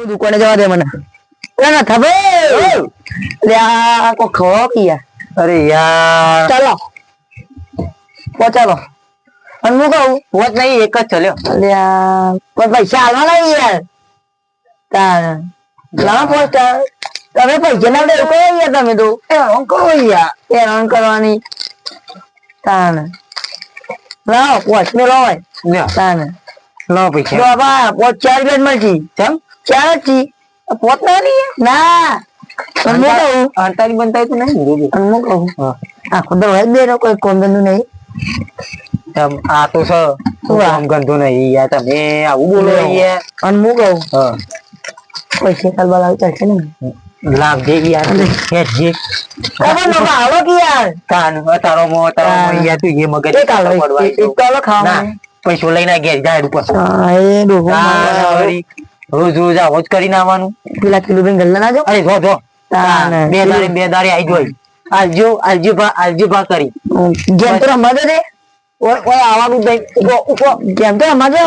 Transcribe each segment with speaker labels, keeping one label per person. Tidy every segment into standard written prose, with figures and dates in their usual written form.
Speaker 1: દુકાને જવા દે મને ના થબે લે આ કો ખો કિયા
Speaker 2: અરે યાર
Speaker 1: ચાલો પહોંચાલો અને હું કહું
Speaker 2: પોત નહીં એક જ ચલ્યો
Speaker 1: અલ્યા કોઈ પૈસા આલવાના નહીં યાર તાર ના પહોંચતા તમે પૈસા ના દે કોઈ યાર તમે તો હું કહો યાર હેરાન કરવાની તાન લાવો પોચ મે લાવો
Speaker 2: લ્યો
Speaker 1: તાન
Speaker 2: લો પૈસા
Speaker 1: બાબા પોચ 4 પ્લેટ મળતી
Speaker 2: ચમ
Speaker 1: 4 છી પોત ના નહીં ના અને હું કહું
Speaker 2: અંતારી બનતા તો નહીં જોજો
Speaker 1: અને હું કહું આ ખુદ હોય બે નો કોઈ કોમ ધંધો નહીં
Speaker 2: તમ આ તો છે કામ ગંધો નહીં યાર તમે આવું બોલો યાર
Speaker 1: અને હું કહું
Speaker 2: હા
Speaker 1: પૈસા કાલવા લાવ ચાલશે ને
Speaker 2: લાભ દે યાર હે જે
Speaker 1: ખબર નો આવો કે યાર
Speaker 2: કાન તારો મો યાર તું એ મગજ
Speaker 1: એક આલો એક આલો ખાવા
Speaker 2: પૈસો લઈને ગયા જાય ઉપર
Speaker 1: એ ડોહો
Speaker 2: રોજ રોજ આવો જ કરીને આવવાનું
Speaker 1: પેલા કિલો બેન ગલ્લા ના જો
Speaker 2: અરે જો જો બે દાડે આવી જોઈ આલજી ભા કરી
Speaker 1: જેમ તો રમવા દે
Speaker 2: ઓય આવવાનું જ નહીં
Speaker 1: જેમ તો રમવા દે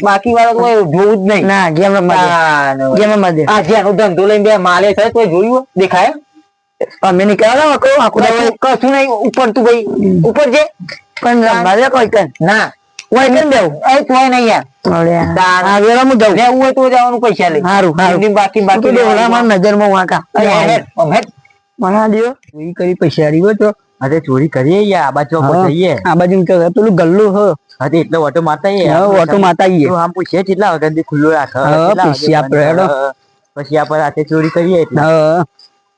Speaker 2: બાકી વાળા તો જોવું જ નહીં
Speaker 1: ના જેમ રમવા દે જેમ રમવા દે
Speaker 2: આ જેનો ધંધો લઈને બે માલે છે કોઈ જોયું દેખાય
Speaker 1: અમે નીકળ્યા કહો આખું
Speaker 2: કશું નહીં ઉપર તું ભાઈ ઉપર જે
Speaker 1: પણ રમવા દે કોઈ કર
Speaker 2: ના
Speaker 1: ઓય કેમ દેવું
Speaker 2: એ તોય નહીં યાર
Speaker 1: આ વેલા હું જાઉં
Speaker 2: લેવું હોય તો જવાનું પૈસા લે
Speaker 1: હારું હારું
Speaker 2: બાકી
Speaker 1: ડોહલા માં નજરમાં વાંકા મના દિયો ચોરી કરી પૈસા રહ્યો તો
Speaker 3: અરે ચોરી કરીએ યાર આ બાજુ જઈએ
Speaker 1: આ બાજુ તો પેલું ગલ્લું હ
Speaker 3: અરે એટલે ઓટો મારતા
Speaker 1: ઓટો માતા
Speaker 3: આમ પૂછીએ કેટલા વાગ્યાથી ખુલ્લો રાખે
Speaker 1: પછી
Speaker 3: આપણે રાતે ચોરી કરીએ એટલે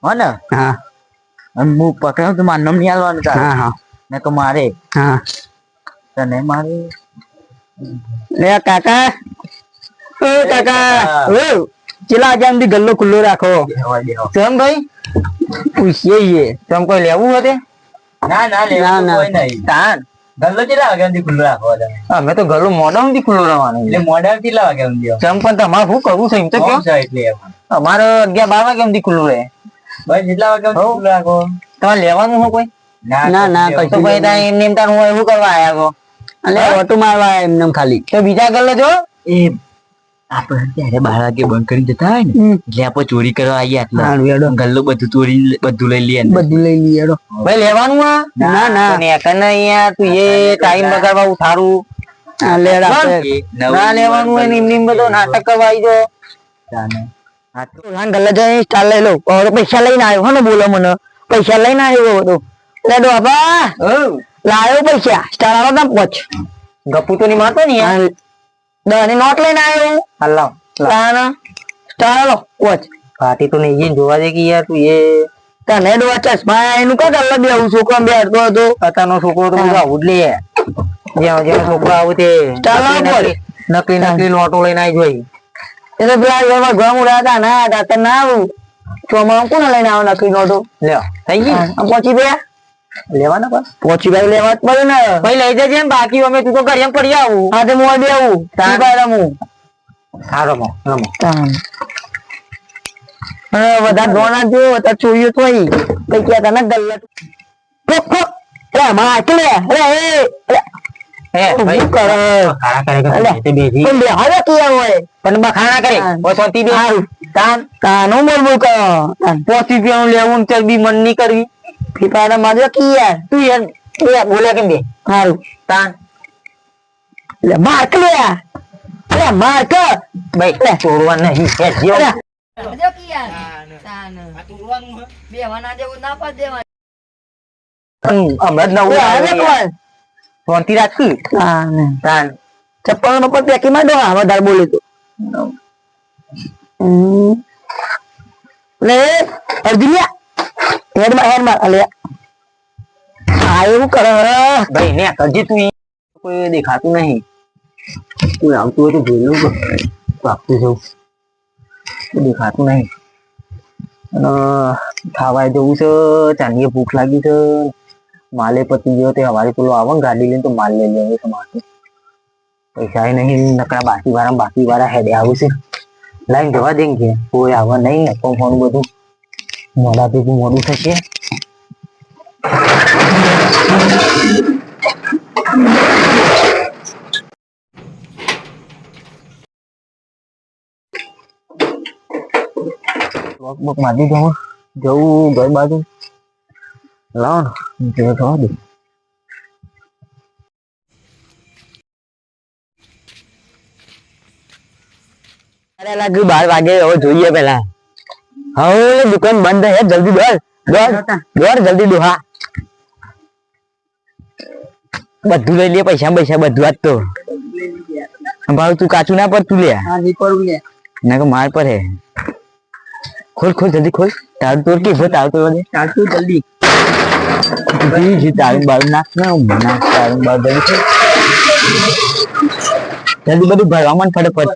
Speaker 3: હો ને
Speaker 1: હા
Speaker 3: અને હું પકડ્યો તો મારનો નહીં હાલવાનું
Speaker 1: હા હા
Speaker 3: ને તો મારે
Speaker 1: હા
Speaker 3: તને મારે
Speaker 1: લે કાકા ઓ કાકા ઓ ચલા જામથી ગલ્લો ખુલ્લો રાખો
Speaker 2: કેમ ભાઈ
Speaker 1: પૂછીએ
Speaker 2: તેમ કોઈ લેવું હતે
Speaker 3: ના ના લેવાનું કોઈ નહીં
Speaker 2: તાન
Speaker 3: ગલ્લો કેટલા વાગ્યાથી ખુલ્લો રાખવો તમે
Speaker 2: અમે તો ગલ્લો મોડા સુધી ખુલ્લો રહેવાનું
Speaker 3: એટલે મોડા કેટલા વાગ્યા સુધી
Speaker 2: જેમ પણ તમારે શું કરવું છે એમ તો કયો
Speaker 3: એટલે
Speaker 2: અમારે 11-12 વાગ્યા સુધી ખુલ્લું રહે
Speaker 3: બસ જેટલા વાગ્યા ખુલ્લો રાખો
Speaker 2: તમારે લેવાનું હોય કોઈ
Speaker 1: ના ના
Speaker 2: તો ભાઈ ત્યાં એમને એમ તાર હું શું કરવા આયા છો
Speaker 1: અલે ઓટો મારવા એમને ખાલી
Speaker 2: તો બીજા ગલ્લો જો
Speaker 3: એ આપણે ત્યારે 12 વાગે બંધ કરી જતા હોય ને એટલે આપણે ચોરી કરવા આવીએ એટલે ગલ્લો બધું ચોરી બધું લઈ લઈએ
Speaker 1: બધું લઈ લઈએ
Speaker 2: ભાઈ લેવાનું આ
Speaker 1: ના ના
Speaker 2: અહીંયા તું એ ટાઈમ બગાડવા ઉઠારું ના લેવાનું હોય ને એમની બધો નાટક કરવા આવી જો
Speaker 1: ગલ્લા જઈને સ્ટાર લઈ લો પૈસા લઈને આવ્યો હો ને બોલો મને પૈસા લઈને આવ્યો બધો લે બાબા લાવ્યો પૈસા સ્ટાર આવો તા પોચ
Speaker 2: ગપુ તો નહીં મારતો ને યાર
Speaker 1: દવાની નોટ લઈને આવ્યો
Speaker 2: હલાવ
Speaker 1: સ્ટાર આલો પોચ
Speaker 2: પાર્ટી તો નહીં જોવા દે કે યાર તું એ
Speaker 1: તને ડોવા ચશ્મા એનું કા ગલ્લા બે આવું છોકરો બેઠતો હતો
Speaker 2: અત્યારનો છોકરો તો બધું આવું જ લે જેનો છોકરો આવું તે નકલી નોટો લઈને આવી જોઈ
Speaker 1: એટલે પેલા ઘણા ઉડા હતા ના હતા ના આવું ચોમાં કોને લઈને આવો નકલી નોટો
Speaker 2: લ્યો થઈ ગઈ
Speaker 1: પહોંચી ગયા
Speaker 2: લેવાના બસ
Speaker 1: પહોંચી ભાઈ લેવા જ પડે ને
Speaker 2: ભાઈ લઈ જજે એમ બાકી અમે તું તો ઘરે એમ પડી આવું
Speaker 1: હા તે મોં દે આવું રમું
Speaker 2: હા રમો
Speaker 1: વધારે ધોના જો તો ચોરીઓ તો કઈ કહેતા ને ગલ્લા માકલે
Speaker 2: પણ બખાણા કરે
Speaker 1: કાનો બોલવું કરો
Speaker 2: પોતી રૂપિયા લેવું ને ચરબી મન ની કરવી
Speaker 1: ફીફાડા મારજો કી યાર
Speaker 2: તું યાર બોલે કેમ દે
Speaker 1: સારું
Speaker 2: તાન
Speaker 1: માર્ક લે માર્ક
Speaker 2: ભાઈ ચોરવા નહીં
Speaker 4: જો કી યાર તાન આ તુરવાનું હે બેવાના જેવું ના પાડ દેવા
Speaker 2: હમણાં જ નવું આવ્યું શાંતિ રાખી તાન
Speaker 1: ચપ્પલ નો પર પેકી માં દો વધારે બોલે તો લે અર્જુનિયા હેડ અલે આ એવું કરે
Speaker 2: ભાઈ ને કરજે તું કોઈ દેખાતું નહીં કોઈ આવતું હોય તો જોઈ લઉં આપતું જવું દેખાતું નહીં અને ખાવાય જવું છે ચાંદીએ ભૂખ લાગી છે માલે પતી ગયો તે હવારે પેલો આવે ને ગાડી લઈને તો માલ લઈ લેવો છે મારે પૈસા નહીં નકરા બાકી વાળા હેડે આવું છે લાઈન જવા દે કે કોઈ આવવા નહીં ને ફોન બધું મોડા ભેગું મોડું થશે બક મારી દઉં જવું ઘર બાજુ લાવો ને જો થવા દે
Speaker 3: અરે લાગ્યું 12 વાગે હવે જોઈએ પેલા હવે દુકાન બંધ હે જલ્દી દોડ જલ્દી દોહા બધું લઈ લે પૈસા બધું આજ તો ભાવ તું કાચું ના પડતું લે ના કે માર પર હે ખોલ જલ્દી ખોલ તારું તોડ કે ભો તારું તોડ દે તારું જલ્દી જી તારું બારું નાખ ના તારું બાર જલ્દી બધું ભરવા માં ફટાફટ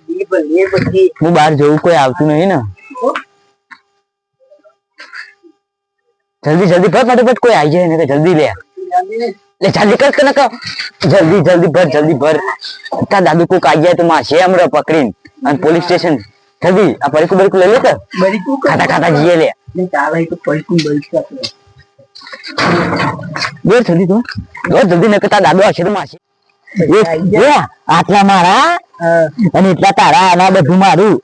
Speaker 3: હું બહાર જવું કોઈ આવતું નહીં ને જલ્દી ભર ફટાફટ કોઈ આવી જાય ને જલ્દી લે જલ્દી કર જલ્દી ભર તાર દાદુ કોક આવી જાય તો માસે હમણાં પકડીને અને પોલીસ સ્ટેશન જલ્દી આ પરીકુ લઈ લે ખાતા જઈએ લે દોડ જલ્દી નકર તાર દાદુ હશે તો માસે આટલા મારા અને એટલા તારા આના બધું મારું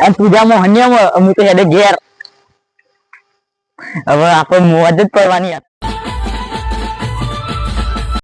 Speaker 3: અને પૂજામાં હન્યામાં હું તો હેડે ઘેર હવે આપણે મોજ જ પડવાની